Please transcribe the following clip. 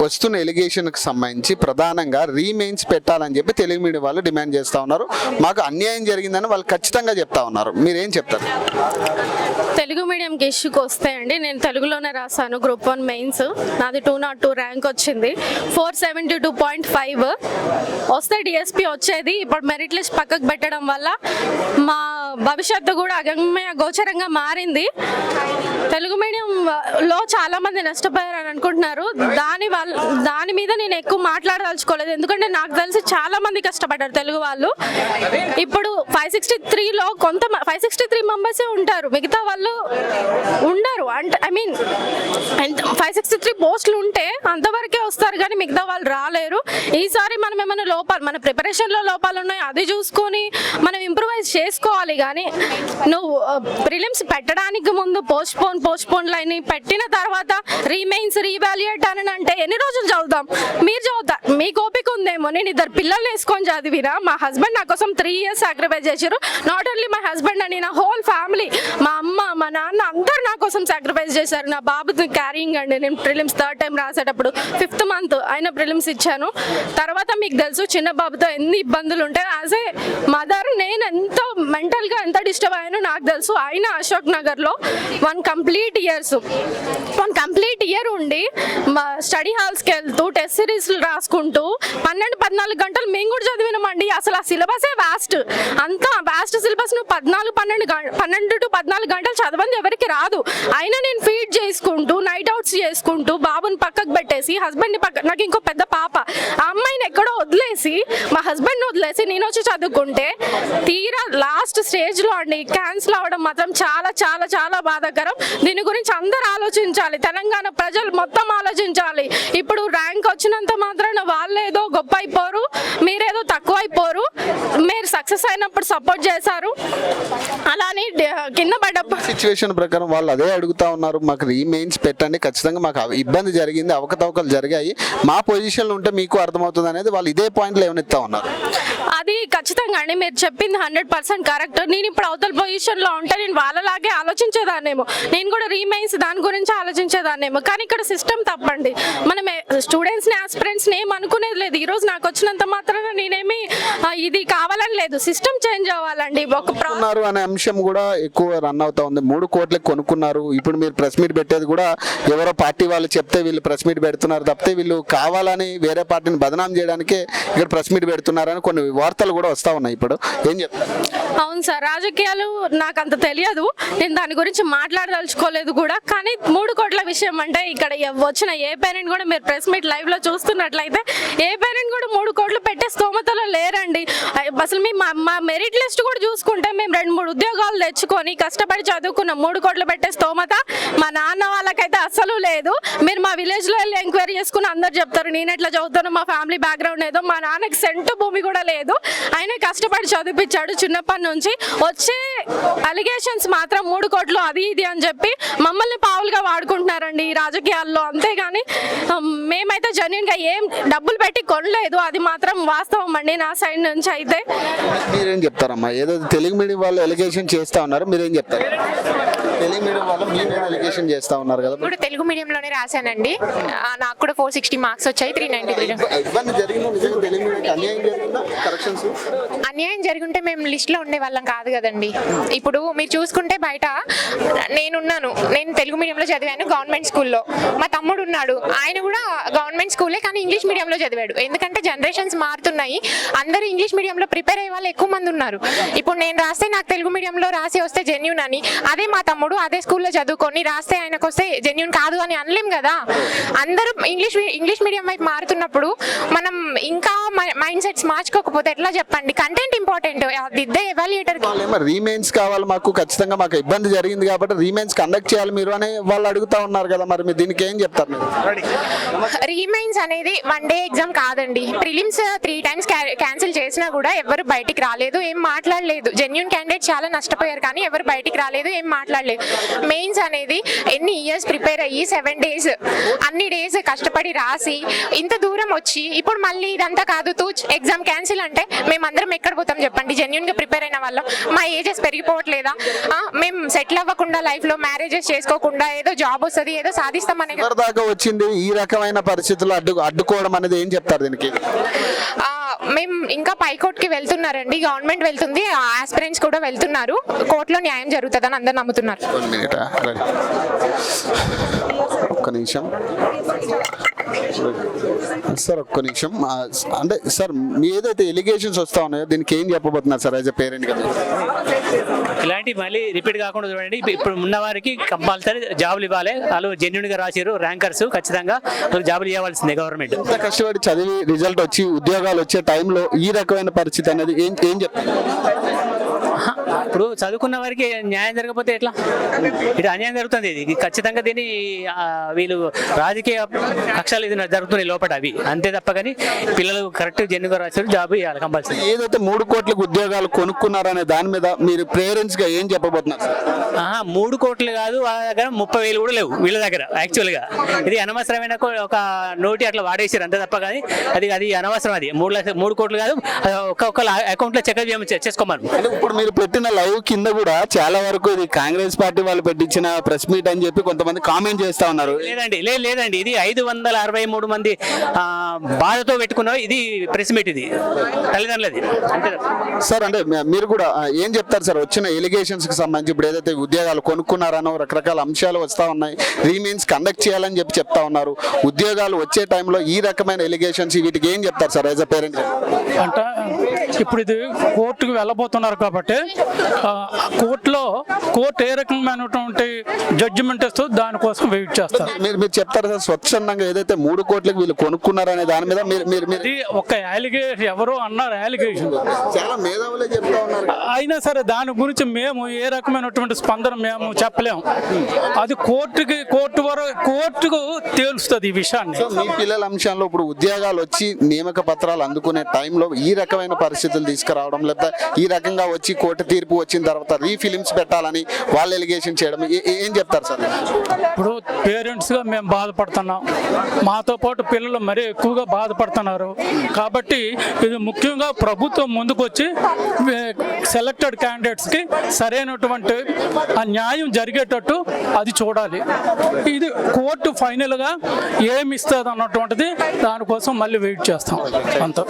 వస్తున్న ఎలిగేషన్కి సంబంధించి ప్రధానంగా రీమెయిన్స్ పెట్టాలని చెప్పి తెలుగు మీడియం వాళ్ళు డిమాండ్ చేస్తూ ఉన్నారు. మాకు అన్యాయం జరిగిందని వాళ్ళు ఖచ్చితంగా చెప్తా ఉన్నారు. మీరేం చెప్తారు? తెలుగు మీడియంకి ఇష్యూకి వస్తే అండి, నేను తెలుగులోనే రాశాను గ్రూప్ 1 మెయిన్స్. నాది 202 ర్యాంక్ వచ్చింది. 472.5 వస్తే డిఎస్పి వచ్చేది. ఇప్పుడు మెరిట్ లిస్ట్ పక్కకు పెట్టడం వల్ల మా భవిష్యత్తు కూడా అగమ్య గోచరంగా మారింది. తెలుగు మీడియంలో చాలా మంది నష్టపోయారని అనుకుంటున్నారు. దాని మీద నేను ఎక్కువ మాట్లాడదలుచుకోలేదు, ఎందుకంటే నాకు తెలిసి చాలా మంది కష్టపడ్డారు తెలుగు వాళ్ళు. ఇప్పుడు 563లో 563 మెంబర్సే ఉంటారు, మిగతా వాళ్ళు ఉండరు. అంటే ఐ మీన్ 563 పోస్టులు ఉంటే అంతవరకే వస్తారు కానీ మిగతా వాళ్ళు రాలేరు. ఈసారి మనం ఏమైనా లోపాలు, మన ప్రిపరేషన్లో లోపాలు ఉన్నాయి, అది చూసుకొని మనం ఇంప్రూవైజ్ చేసుకోవాలి. కానీ నువ్వు ప్రిలిమ్స్ పెట్టడానికి ముందు పోస్ట్పోన్ లైన్ పెట్టిన తర్వాత రీమెయిన్స్ రీవాల్యుయేట్ అని అంటే ఎన్ని రోజులు చదువుతాం? మీరు చదువుతారు, మీకు ఓపిక ఉందేమో. నేను 2 పిల్లల్ని వేసుకొని చదివినా. మా హస్బెండ్ నా కోసం 3 years సాక్రిఫైస్ చేశారు. నాట్ ఓన్లీ మై హస్బెండ్ అని, నా హోల్ ఫ్యామిలీ, మా అమ్మ మా నాన్న అందరు నా కోసం సాక్రిఫైస్ చేశారు. నా బాబుని క్యారింగ్ అండి. నేను ప్రిలిమ్స్ 3rd time రాసేటప్పుడు 5th month అయినా ప్రిలిమ్స్ ఇచ్చాను. తర్వాత మీకు తెలుసు చిన్న బాబుతో ఎన్ని ఇబ్బందులు ఉంటాయి. యాజ్ ఏ మదర్ నేను ఎంతో మెంటల్గా ఎంత డిస్టర్బ్ అయ్యానో నాకు తెలుసు. అయినా అశోక్ నగర్లో 1 complete year ఉండి స్టడీ హాల్స్కి వెళ్తూ టెస్ట్ సిరీస్లు రాసుకుంటూ 12-14 గంటలు మేము కూడా చదివినామండి. అసలు ఆ సిలబసే వ్యాస్ట్. అంత వ్యాస్ట్ సిలబస్ నువ్వు 12 to 14 గంటలు చదవండి ఎవరికి రాదు. అయినా నేను ఫీడ్ చేసుకుంటూ నైట్ అవుట్స్ చేసుకుంటూ బాబుని పక్కకు పెట్టేసి హస్బెండ్ని నాకు ఇంకో పెద్ద పాప, ఆ అమ్మాయిని ఎక్కడో వదిలేసి మా హస్బెండ్ని వదిలేసి నేను వచ్చి చదువుకుంటే తీరా లాస్ట్ స్టేజ్లో అండి క్యాన్సిల్ అవ్వడం మాత్రం చాలా చాలా చాలా బాధాకరం. దీని గురించి అందరూ ఆలోచించాలి, తెలంగాణ ప్రజలు మొత్తం ఆలోచించాలి. ఇప్పుడు ర్యాంక్ వచ్చినంత మాత్రాన వాళ్ళేదో గొప్ప అయిపోరు, మీరేదో తక్కువ అయిపోరు. మీరు సక్సెస్ అయినప్పుడు సపోర్ట్ చేశారు, అలానే కింద పడ్డప్పుడు సిచ్యువేషన్ ప్రకారం వాళ్ళు అదే అడుగుతా ఉన్నారు. మాకు రీమెయిన్స్ పెట్టండి, ఖచ్చితంగా మాకు ఇబ్బంది జరిగింది, అవకతవకలు జరిగాయి, మా పొజిషన్లో ఉంటే మీకు అర్థమవుతుంది అనేది వాళ్ళు ఇదే పాయింట్లో ఏమనిస్తా ఉన్నారు. అది ఖచ్చితంగా అండి, మీరు చెప్పింది 100% కరెక్ట్. నేను ఇప్పుడు అవతల పొజిషన్లో ఉంటే నేను వాళ్ళలాగే ఆలోచించేదాన్నేమో, నేను కూడా రీమెయిన్స్ దాని గురించి ఆలోచించేదాన్నేమో. కానీ ఇక్కడ సిస్టమ్ తప్పండి. మనం స్టూడెంట్స్ని ఆస్పిరెంట్స్ని ఏం అనుకునేది లేదు. ఈరోజు నాకు వచ్చినంత మాత్రాన నేనేమి ఇది కావాలని లేదు, సిస్టమ్ చేంజ్ అవ్వాలండి. కొనుక్కున్నారు అనే అంశం కూడా ఎక్కువ రన్ అవుతా ఉంది. 3 కోట్లకి కొనుక్కున్నారు. ఇప్పుడు మీరు ప్రెస్ మీట్ పెట్టేది కూడా ఎవరో పార్టీ వాళ్ళు చెప్తే వీళ్ళు ప్రెస్ మీట్ పెడుతున్నారు తప్పితే వీళ్ళు కావాలని వేరే పార్టీని బదనాం చేయడానికే ఇక్కడ ప్రెస్ మీట్ పెడుతున్నారని కొన్ని వార్తలు కూడా వస్తూ ఉన్నాయి. ఇప్పుడు ఏం చెప్తారు? అవును సార్, రాజకీయాలు నాకు అంత తెలియదు, నేను దాని గురించి మాట్లాడదలుచుకోలేదు కూడా. కానీ 3 కోట్ల విషయం అంటే ఇక్కడ వచ్చిన ఏ పేరెంట్ కూడా, మీరు ప్రెస్ మీట్ లైవ్లో చూస్తున్నట్లయితే ఏ పేరెంట్ కూడా 3 కోట్లు పెట్టే స్తోమతలో లేరండి. అసలు మా మెరిట్ లిస్ట్ కూడా చూసుకుంటే మేము 2-3 ఉద్యోగాలు తెచ్చుకొని కష్టపడి చదువుకున్న 3 కోట్లు పెట్టే స్తోమత మా నాన్న వాళ్ళకైతే అస్సలు లేదు. మీరు మా విలేజ్లో వెళ్ళి ఎంక్వైరీ చేసుకుని అందరు చెప్తారు నేను ఎట్లా చదువుతాను, మా ఫ్యామిలీ బ్యాక్గ్రౌండ్ ఏదో. మా నాన్నకి సెంటు భూమి కూడా లేదు, ఆయన కష్టపడి చదివించాడు చిన్నప్పటి నుంచి. వచ్చే అలిగేషన్స్ మాత్రం 3 కోట్లు అది ఇది అని చెప్పి మమ్మల్ని పావులుగా వాడుకుంటున్నారండి ఈ రాజకీయాల్లో. అంతేగాని మేమైతే జెన్యూన్గా ఏం డబ్బులు పెట్టి కొనలేదు, అది మాత్రం వాస్తవం అండి నా సైడ్ నుంచి. అయితే మీరేం చెప్తారమ్మా? ఏదో తెలుగు మీడియం వాళ్ళు ఎలిగేషన్ చేస్తా ఉన్నారు, మీరేం చెప్తారు? తెలుగు మీడియం వాళ్ళు మీ మీద ఎలిగేషన్ చేస్తా ఉన్నారు కదా. ఇప్పుడు తెలుగు మీడియంలోనే రాశానండి, నాకు కూడా 460 మార్క్స్ వచ్చాయి. 393. అన్యాయం జరుగుంటే మేము లిస్ట్లో ఉండే వాళ్ళం కాదు కదండి. ఇప్పుడు మీరు చూసుకుంటే బయట నేను తెలుగు మీడియంలో చదివాను, గవర్నమెంట్ స్కూల్లో. మా తమ్ముడు ఉన్నాడు, ఆయన కూడా గవర్నమెంట్ స్కూలే కానీ ఇంగ్లీష్ మీడియంలో చదివాడు. ఎందుకంటే జనరేషన్స్ మారుతున్నాయి, అందరూ ఇంగ్లీష్ మీడియంలో ప్రిపేర్ అయ్యే వాళ్ళు ఎక్కువ మంది ఉన్నారు. ఇప్పుడు నేను రాస్తే నాకు తెలుగు మీడియంలో రాసి వస్తే జెన్యూన్ అని, అదే మా తమ్ముడు అదే స్కూల్లో చదువుకొని రాస్తే ఆయనకు వస్తే జెన్యూన్ కాదు అని అనలేం కదా. అందరూ ఇంగ్లీష్ మీడియం వైపు మారుతున్నప్పుడు మనం ఇంకా మైండ్ సెట్స్ మార్చుకోకపోతే ఎట్లా చెప్పండి? కంటెంట్ ఇంపార్టెంట్, దిద్దే ఎవాల్యుయేటర్. రీమెయిన్స్ కావాలి మాకు, ఖచ్చితంగా మాకు ఇబ్బంది జరిగింది కాబట్టి రీమెయిన్స్ కండక్ట్ చేయాలి మీరు అని వాళ్ళు అడుగుతా ఉన్నారు కదా. మరి మీరు దీనికి ఏం చెప్తారు? రీమెయిన్స్ అనేది 1 day ఎగ్జామ్ కాదండి. ప్రిలిమ్స్ 3 times క్యాన్సిల్ చేసినా కూడా ఎవరు బయటికి రాలేదు, ఏం మాట్లాడలేదు. జెన్యూన్ క్యాండిడేట్ చాలా నష్టపోయారు కానీ ఎవరు బయటికి రాలేదు, ఏం మాట్లాడలేదు. మెయిన్స్ అనేది ఎన్ని ఇయర్స్ ప్రిపేర్ అయ్యి 7 days అన్ని డేస్ కష్టపడి రాసి ఇంత దూరం వచ్చి ఇప్పుడు మళ్ళీ ఇదంతా కాదు ఎగ్జామ్ క్యాన్సిల్ అంటే మేమందరం ఎక్కడ పోతాం చెప్పండి? జెన్యూన్ గా ప్రిపేర్ అయిన వాళ్ళం. మా ఏజెస్ పెరిగిపోవట్లేదా? మేము సెటిల్ అవ్వకుండా లైఫ్ లో మ్యారేజెస్ చేసుకోకుండా ఏదో జాబ్ వస్తుంది ఏదో సాధిస్తామనే దాకా వచ్చింది. ఈ రకమైన పరిస్థితుల్లో అడ్డుకోవడం అనేది ఏం చెప్తారు దీనికి? మేము ఇంకా పైకోర్టుకి వెళ్తున్నారండి, గవర్నమెంట్ వెళ్తుంది, ఆస్పిరెంట్స్ కూడా వెళ్తున్నారు, కోర్టులో న్యాయం జరుగుతుందని అందరు నమ్ముతున్నారు. ఒక్క నిమిషం సార్, ఒక్క నిమిషం. అంటే సార్ మీ ఏదైతే ఎలిగేషన్స్ వస్తా ఉన్నాయో దీనికి ఏం చెప్పబోతున్నారు సార్ యాజ్ ఎ పేరెంట్ కదా? ఇలాంటి మళ్ళీ రిపీట్ కాకుండా చూడండి. ఇప్పుడు ఉన్న వారికి కంపల్సరీ జాబులు ఇవ్వాలి. వాళ్ళు జెన్యున్ గా రాశారు ర్యాంకర్స్, ఖచ్చితంగా జాబులు ఇవ్వాల్సిందే గవర్నమెంట్. ఇంత కష్టపడి చదివి రిజల్ట్ వచ్చి ఉద్యోగాలు వచ్చే టైంలో ఈ రకమైన పరిస్థితి అనేది ఏం చెప్తారు? ఇప్పుడు చదువుకున్న వారికి న్యాయం జరగకపోతే ఎట్లా? ఇటు అన్యాయం జరుగుతుంది. ఇది ఖచ్చితంగా దీన్ని వీళ్ళు రాజకీయ కక్షలు ఇది జరుగుతున్నాయి లోపల, అవి అంతే తప్ప కానీ పిల్లలు కరెక్ట్ జెన్యున్గా రాశారు, జాబ్ ఇవ్వాలి కంపల్సరీ. ఏదైతే 3 కోట్లకు ఉద్యోగాలు కొనుక్కున్నారనే దాని మీద మీరు పేరెంట్స్ గా ఏం చెప్పబోతున్నారు? 3 కోట్లు కాదు, వాళ్ళ దగ్గర 30,000 కూడా లేవు వీళ్ళ దగ్గర. యాక్చువల్ గా ఇది అనవసరమైన ఒక నోటి అట్లా వాడేసారు అంతే తప్ప కానీ అది అనవసరం. అది 3 కోట్లు కాదు, ఒక్కొక్క అకౌంట్ లో చెక్ చేసుకోమని. ఇప్పుడు మీరు పెట్టిన లైవ్ కింద కూడా చాలా వరకు ఇది కాంగ్రెస్ పార్టీ వాళ్ళు పెట్టించిన ప్రెస్ మీట్ అని చెప్పి కొంతమంది కామెంట్ చేస్తా ఉన్నారు. లేదండి ఇది 563 మంది బాధతో పెట్టుకున్న ఇది ప్రెస్ మీట్, ఇది తల్లిదండ్రులది అంతే సార్. అంటే మీరు కూడా ఏం చెప్తారు సార్ వచ్చిన ఎలిగేషన్స్ కి సంబంధించి? ఇప్పుడు ఏదైతే ఉద్యోగాలు కొనుక్కున్నారనో రకరకాల అంశాలు వస్తా ఉన్నాయి, రీమీన్స్ కండక్ట్ చేయాలని చెప్తా ఉన్నారు. ఉద్యోగాలు వచ్చే టైంలో ఈ రకమైన ఎలిగేషన్స్ వీటికి ఏం చెప్తారు సార్ యాజ్ అ పేరెంట్? అంటే ఇప్పుడు ఇది కోర్టుకు వెళ్ళబోతున్నారు కాబట్టి కోర్టు ఏ రకమైనటువంటి జడ్జిమెంట్ ఇస్తూ దానికోసం వెయిట్ చేస్తారు. మీరు చెప్తారు సార్ స్వచ్ఛందంగా ఏదైతే 3 కోట్లకు వీళ్ళు కొనుక్కున్నారనే దాని మీద ఇది ఒక అలిగేషన్, ఎవరో అన్నారు అలిగేషన్, చాలా మేధావులే చెప్తా ఉన్నారు. అయినా సరే దాని గురించి మేము ఏ రకమైనటువంటి స్పందన మేము చెప్పలేము. అది కోర్టుకు తేలుస్తుంది ఈ విషయాన్ని. మీ పిల్లల అంశంలో ఇప్పుడు ఉద్యోగాలు వచ్చి నియామక పత్రాలు అందుకునే టైంలో ఈ రకమైన పరిస్థితులు తీసుకురావడం, లేదా ఈ రకంగా వచ్చి కోర్టు తీర్పు వచ్చిన తర్వాత రీఫిలిమ్స్ పెట్టాలని వాళ్ళు ఎలిగేషన్ చేయడం ఏం చెప్తారు సార్? ఇప్పుడు పేరెంట్స్గా మేము బాధపడుతున్నాం, మాతో పాటు పిల్లలు మరీ ఎక్కువగా బాధపడుతున్నారు. కాబట్టి ఇది ముఖ్యంగా ప్రభుత్వం ముందుకొచ్చి సెలెక్టెడ్ క్యాండిడేట్స్కి సరైనటువంటి ఆ న్యాయం జరిగేటట్టు అది చూడాలి. ఇది కోర్టు ఫైనల్గా ఏమి ఇస్తుంది అన్నటువంటిది దానికోసం మళ్ళీ వెయిట్ చేస్తాం అంతా.